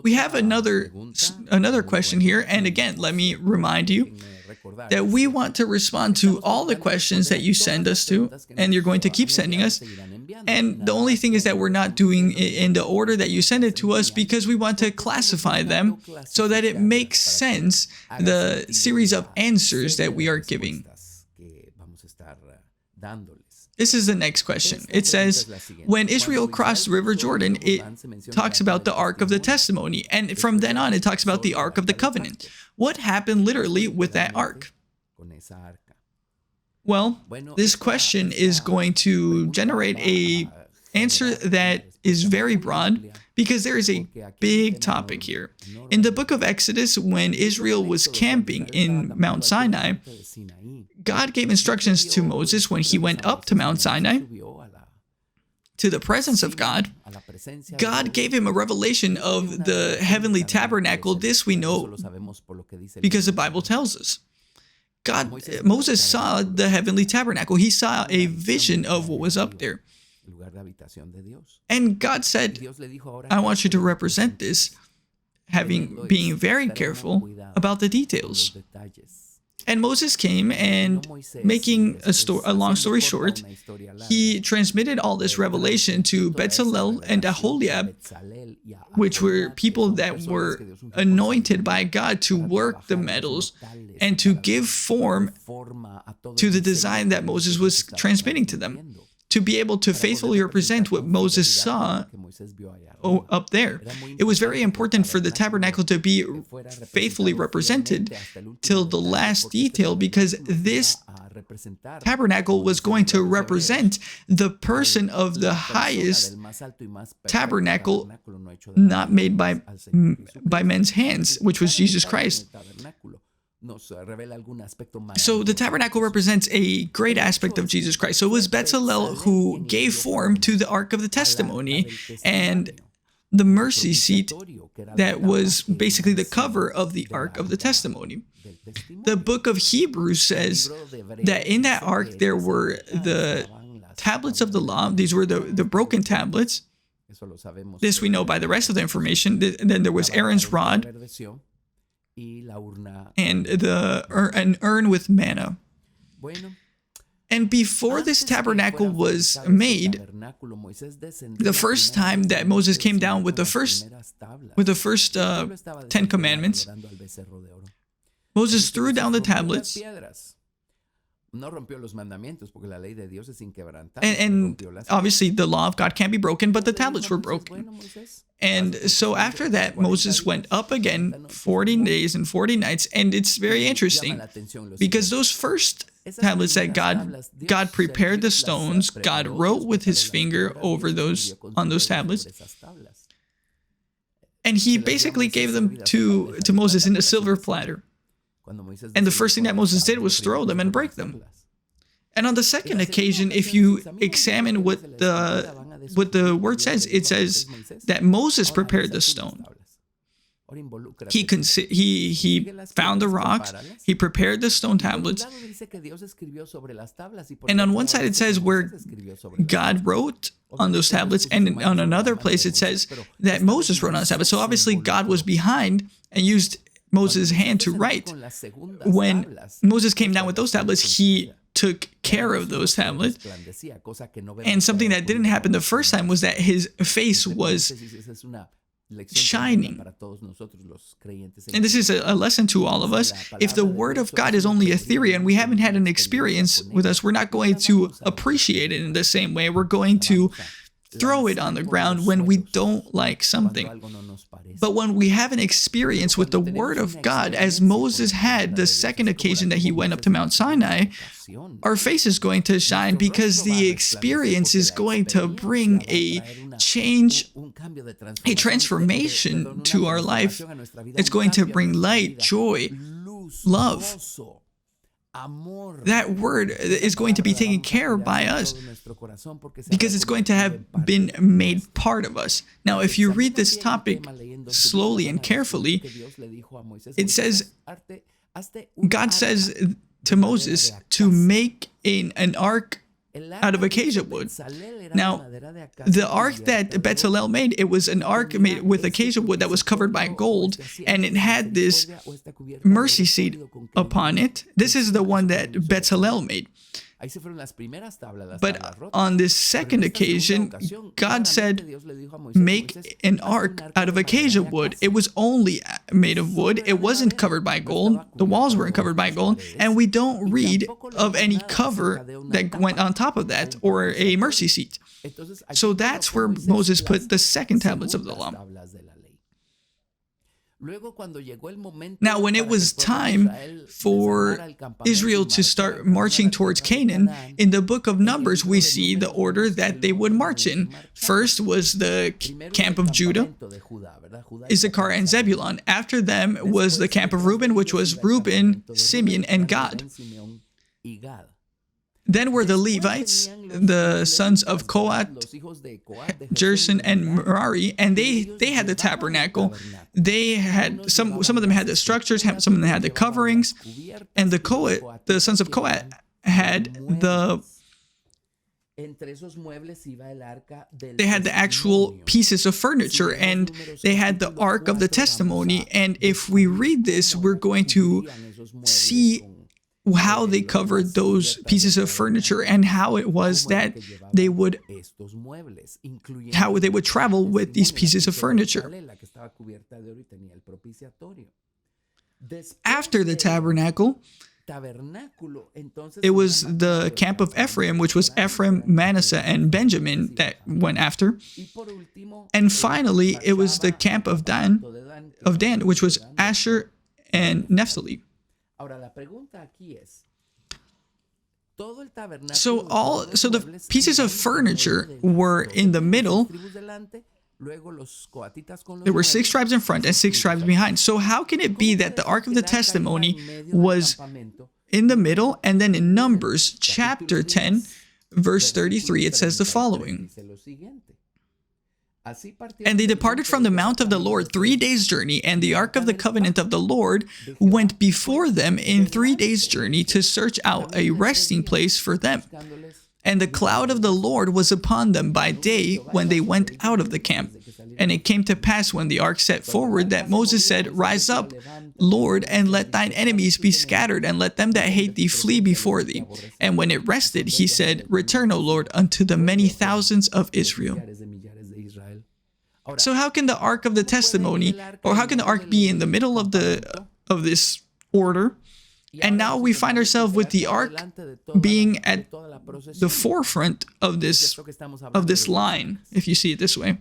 We have another question here, and again, let me remind you that we want to respond to all the questions that you send us to, and you're going to keep sending us. And the only thing is that we're not doing it in the order that you send it to us because we want to classify them so that it makes sense, the series of answers that we are giving. This is the next question. It says, when Israel crossed the River Jordan, it talks about the Ark of the Testimony. And from then on, it talks about the Ark of the Covenant. What happened literally with that Ark? Well, this question is going to generate an answer that is very broad because there is a big topic here. In the book of Exodus, when Israel was camping in Mount Sinai, God gave instructions to Moses when he went up to Mount Sinai, to the presence of God. God gave him a revelation of the heavenly tabernacle. This we know because the Bible tells us. Moses saw the heavenly tabernacle. He saw a vision of what was up there. And God said, I want you to represent this, being very careful about the details. And Moses came, and making a long story short, he transmitted all this revelation to Bezalel and Aholiab, which were people that were anointed by God to work the metals and to give form to the design that Moses was transmitting to them, to be able to faithfully represent what Moses saw up there. It was very important for the tabernacle to be faithfully represented till the last detail, because this tabernacle was going to represent the person of the highest tabernacle, not made by men's hands, which was Jesus Christ. So the tabernacle represents a great aspect of Jesus Christ. So it was Bezalel who gave form to the Ark of the Testimony and the mercy seat that was basically the cover of the Ark of the Testimony. The book of Hebrews says that in that ark there were the tablets of the law. These were the broken tablets. This we know by the rest of the information. And then there was Aaron's rod and an urn with manna. And before this tabernacle was made, the first time that Moses came down with the first 10 commandments, Moses threw down the tablets. And obviously the law of God can't be broken, but the tablets were broken. And so after that, Moses went up again 40 days and 40 nights. And it's very interesting because those first tablets that God prepared the stones, God wrote with his finger on those tablets. And he basically gave them to Moses in a silver platter. And the first thing that Moses did was throw them and break them. And on the second occasion, if you examine what the word says, it says that Moses prepared the stone. He found the rocks, he prepared the stone tablets, and on one side it says where God wrote on those tablets, and on another place it says that Moses wrote on the tablets. So obviously God was behind and used Moses' hand to write. When Moses came down with those tablets, he took care of those tablets. And something that didn't happen the first time was that his face was shining. And this is a lesson to all of us. If the word of God is only a theory and we haven't had an experience with us, we're not going to appreciate it in the same way. We're going to throw it on the ground when we don't like something. But when we have an experience with the Word of God, as Moses had the second occasion that he went up to Mount Sinai, our face is going to shine because the experience is going to bring a change, a transformation to our life. It's going to bring light, joy, love. That word is going to be taken care of by us because it's going to have been made part of us. Now, if you read this topic slowly and carefully, it says, God says to Moses to make an ark out of acacia wood. Now, the ark that Bezalel made, it was an ark made with acacia wood that was covered by gold, and it had this mercy seat upon it. This is the one that Bezalel made. But on this second occasion, God said, make an ark out of acacia wood. It was only made of wood. It wasn't covered by gold. The walls weren't covered by gold. And we don't read of any cover that went on top of that or a mercy seat. So that's where Moses put the second tablets of the law. Now, when it was time for Israel to start marching towards Canaan, in the book of Numbers, we see the order that they would march in. First was the camp of Judah, Issachar, and Zebulun. After them was the camp of Reuben, which was Reuben, Simeon, and Gad. Then were the Levites, the sons of Kohath, Gerson, and Merari, and they had the tabernacle. They had some of them had the structures, some of them had the coverings, and the sons of Kohath had the actual pieces of furniture, and they had the Ark of the Testimony. And if we read this, we're going to see how they covered those pieces of furniture and how it was that they would travel with these pieces of furniture. After the tabernacle, it was the camp of Ephraim, which was Ephraim, Manasseh, and Benjamin that went after. And finally, it was the camp of Dan, which was Asher and Naphtali. So the pieces of furniture were in the middle. There were 6 tribes in front and 6 tribes behind. So how can it be that the Ark of the Testimony was in the middle? And then in Numbers chapter 10, verse 33, it says the following. And they departed from the mount of the Lord 3 days' journey, and the ark of the covenant of the Lord went before them in 3 days' journey to search out a resting place for them. And the cloud of the Lord was upon them by day when they went out of the camp. And it came to pass when the ark set forward that Moses said, Rise up, Lord, and let thine enemies be scattered, and let them that hate thee flee before thee. And when it rested, he said, Return, O Lord, unto the many thousands of Israel. So how can the Ark of the Testimony, or how can the Ark be in the middle of this order? And now we find ourselves with the Ark being at the forefront of this line, if you see it this way.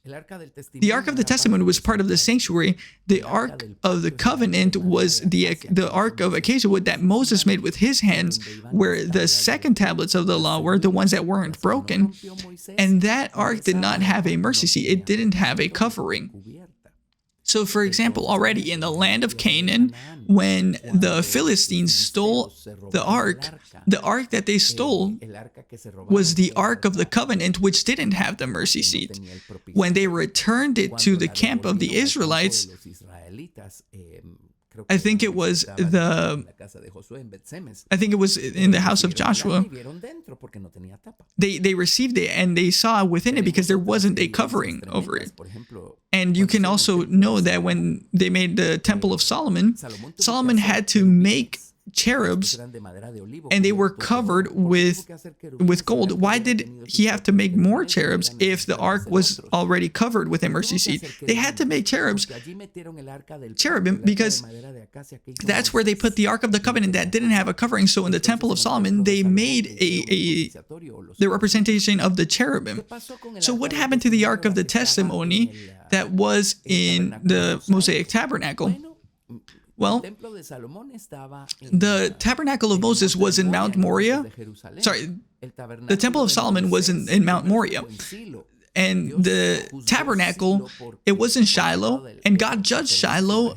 The Ark of the Testimony was part of the sanctuary. The Ark of the Covenant was the Ark of acacia wood that Moses made with his hands, where the second tablets of the law were the ones that weren't broken. And that Ark did not have a mercy seat. It didn't have a covering. So, for example, already in the land of Canaan, when the Philistines stole the ark that they stole was the Ark of the Covenant, which didn't have the mercy seat. When they returned it to the camp of the Israelites, I think it was in the house of Joshua. They received it and they saw within it because there wasn't a covering over it. And you can also know that when they made the Temple of Solomon, Solomon had to make cherubs, and they were covered with gold. Why did he have to make more cherubs if the ark was already covered with a mercy seat? They had to make cherubim because that's where they put the Ark of the Covenant that didn't have a covering. So in the Temple of Solomon, they made the representation of the cherubim. So what happened to the Ark of the Testimony that was in the Mosaic Tabernacle? Well, the Tabernacle of Moses was in Mount Moriah. Sorry, the Temple of Solomon was in Mount Moriah. And the tabernacle, it was in Shiloh, and God judged Shiloh.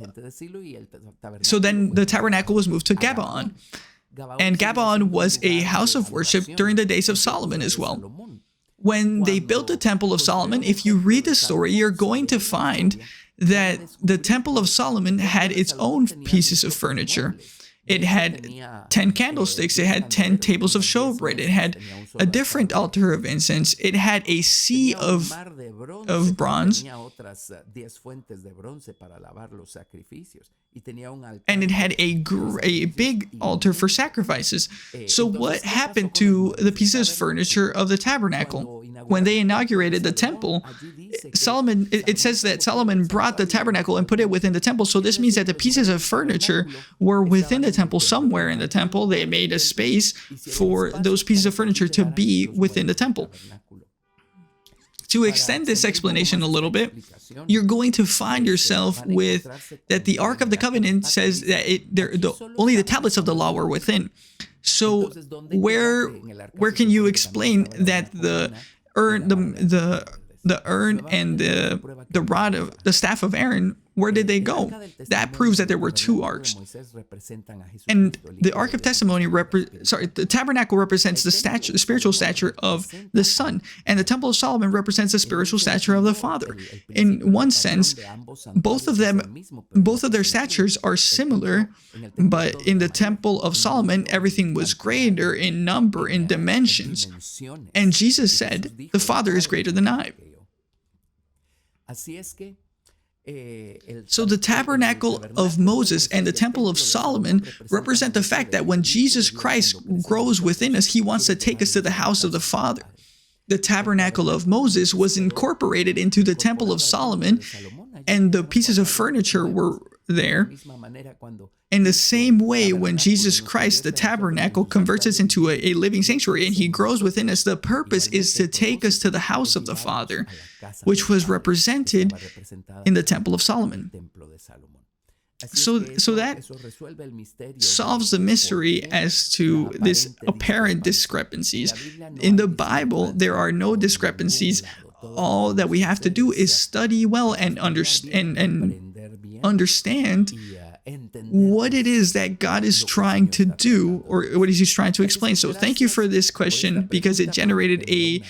So then the tabernacle was moved to Gabaon. And Gabaon was a house of worship during the days of Solomon as well. When they built the Temple of Solomon, if you read the story, you're going to find that the Temple of Solomon had its own pieces of furniture. It had 10 candlesticks. It had 10 tables of showbread. It had a different altar of incense. It had a sea of bronze. And it had a big altar for sacrifices. So what happened to the pieces of furniture of the tabernacle? When they inaugurated the temple, it says that Solomon brought the tabernacle and put it within the temple. So this means that the pieces of furniture were within the temple, somewhere in the temple. They made a space for those pieces of furniture to be within the temple. To extend this explanation a little bit, you're going to find yourself with that the Ark of the Covenant says that only the tablets of the law were within. So where can you explain that the urn and the rod of the staff of Aaron, where did they go? That proves that there were two arks. And the Ark of Testimony, the tabernacle represents the spiritual stature of the Son, and the Temple of Solomon represents the spiritual stature of the Father. In one sense, both of their statures are similar, but in the Temple of Solomon, everything was greater in number, in dimensions. And Jesus said, "The Father is greater than I." So the tabernacle of Moses and the temple of Solomon represent the fact that when Jesus Christ grows within us, he wants to take us to the house of the Father. The tabernacle of Moses was incorporated into the temple of Solomon, and the pieces of furniture were there. In the same way, when Jesus Christ, the tabernacle, converts us into a living sanctuary and he grows within us, the purpose is to take us to the house of the Father, which was represented in the Temple of Solomon. So that solves the mystery as to this apparent discrepancies. In the Bible, there are no discrepancies. All that we have to do is study well and understand what it is that God is trying to do, or what he's trying to explain. So thank you for this question, because it generated a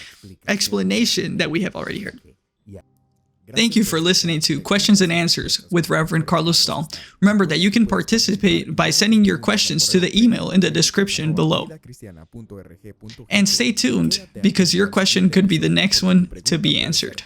explanation that we have already heard. Thank you for listening to Questions and Answers with Reverend Carlos Stahl. Remember that you can participate by sending your questions to the email in the description below. And stay tuned, because your question could be the next one to be answered.